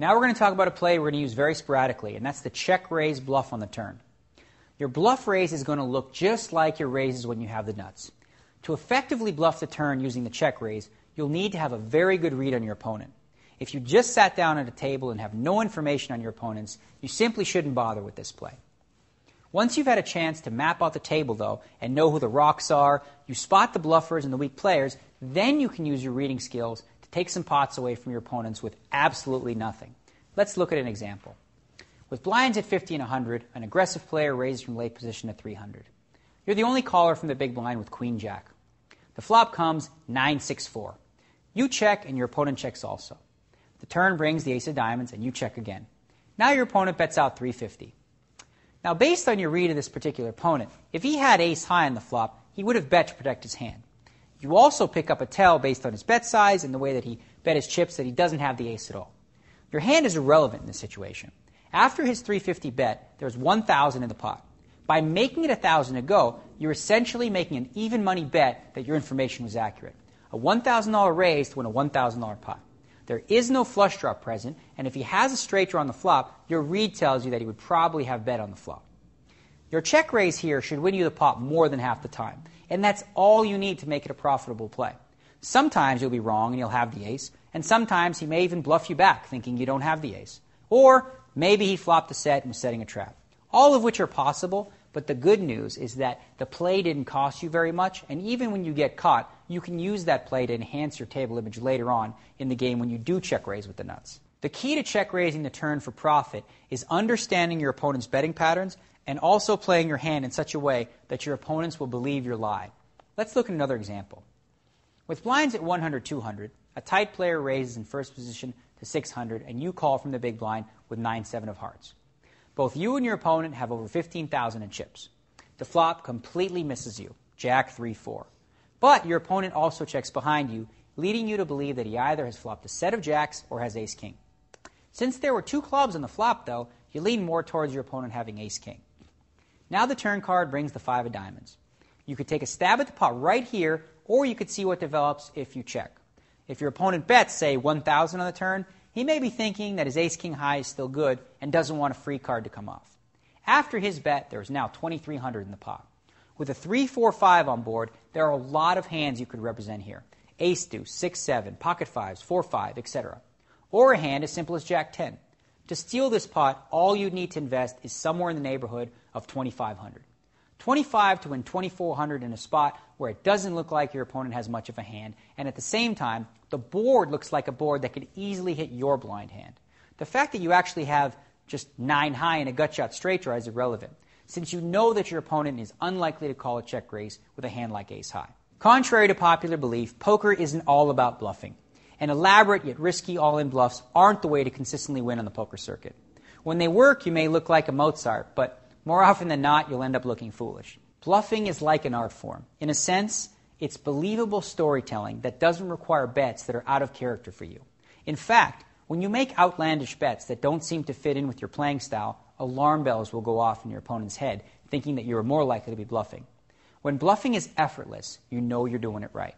Now we're going to talk about a play we're going to use very sporadically, and that's the check-raise bluff on the turn. Your bluff raise is going to look just like your raises when you have the nuts. To effectively bluff the turn using the check raise, you'll need to have a very good read on your opponent. If you just sat down at a table and have no information on your opponents, you simply shouldn't bother with this play. Once you've had a chance to map out the table, though, and know who the rocks are, you spot the bluffers and the weak players, then you can use your reading skills to take some pots away from your opponents with absolutely nothing. Let's look at an example. With blinds at 50 and 100, an aggressive player raises from late position at 300. You're the only caller from the big blind with Queen Jack. The flop comes 9-6-4. You check and your opponent checks also. The turn brings the ace of diamonds and you check again. Now your opponent bets out 350. Now based on your read of this particular opponent, if he had ace high on the flop, he would have bet to protect his hand. You also pick up a tell based on his bet size and the way that he bet his chips that he doesn't have the ace at all. Your hand is irrelevant in this situation. After his 350 bet, there's 1,000 in the pot. By making it 1,000 to go, you're essentially making an even money bet that your information was accurate. A $1,000 raise to win a $1,000 pot. There is no flush draw present, and if he has a straight draw on the flop, your read tells you that he would probably have bet on the flop. Your check raise here should win you the pot more than half the time, and that's all you need to make it a profitable play. Sometimes you'll be wrong and you'll have the ace, and sometimes he may even bluff you back thinking you don't have the ace. Or maybe he flopped a set and was setting a trap. All of which are possible, but the good news is that the play didn't cost you very much, and even when you get caught, you can use that play to enhance your table image later on in the game when you do check raise with the nuts. The key to check raising the turn for profit is understanding your opponent's betting patterns and also playing your hand in such a way that your opponents will believe your lie. Let's look at another example. With blinds at 100-200, a tight player raises in first position to 600, and you call from the big blind with 9-7 of hearts. Both you and your opponent have over 15,000 in chips. The flop completely misses you, Jack 3-4. But your opponent also checks behind you, leading you to believe that he either has flopped a set of jacks or has ace-king. Since there were two clubs on the flop, though, you lean more towards your opponent having ace-king. Now the turn card brings the 5 of diamonds. You could take a stab at the pot right here, or you could see what develops if you check. If your opponent bets, say, 1,000 on the turn, he may be thinking that his ace-king high is still good and doesn't want a free card to come off. After his bet, there is now 2,300 in the pot. With a 3-4-5 on board, there are a lot of hands you could represent here. Ace-deuce, 6-7, pocket fives, 4-5, etc. Or a hand as simple as Jack-10. To steal this pot, all you'd need to invest is somewhere in the neighborhood of 2,500. 25 to win 2,400 in a spot where it doesn't look like your opponent has much of a hand, and at the same time, the board looks like a board that could easily hit your blind hand. The fact that you actually have just 9 high and a gut shot straight draw is irrelevant, since you know that your opponent is unlikely to call a check raise with a hand like ace high. Contrary to popular belief, poker isn't all about bluffing, and elaborate yet risky all-in bluffs aren't the way to consistently win on the poker circuit. When they work, you may look like a Mozart, but more often than not, you'll end up looking foolish. Bluffing is like an art form. In a sense, it's believable storytelling that doesn't require bets that are out of character for you. In fact, when you make outlandish bets that don't seem to fit in with your playing style, alarm bells will go off in your opponent's head, thinking that you are more likely to be bluffing. When bluffing is effortless, you know you're doing it right.